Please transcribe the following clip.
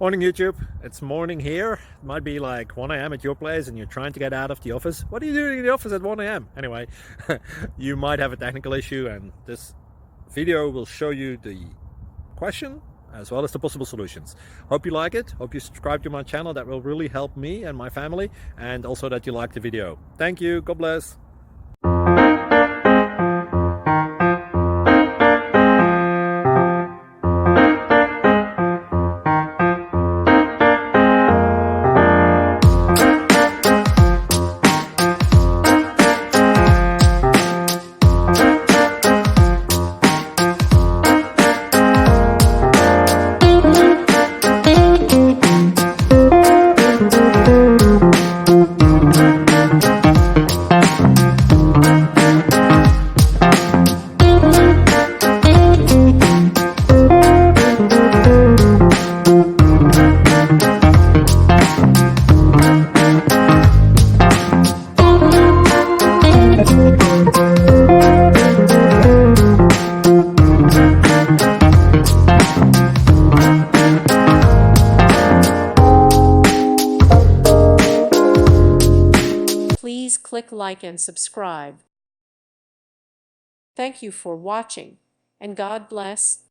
Morning YouTube, it's morning here. It might be like 1 a.m. at your place and you're trying to get out of the office. What are you doing in the office at 1 a.m.? Anyway, you might have a technical issue and this video will show you the question as well as the possible solutions. Hope you like it, hope you subscribe to my channel. That will really help me and my family, and also that you like the video. Thank you, God bless. Please click like and subscribe. Thank you for watching, and God bless.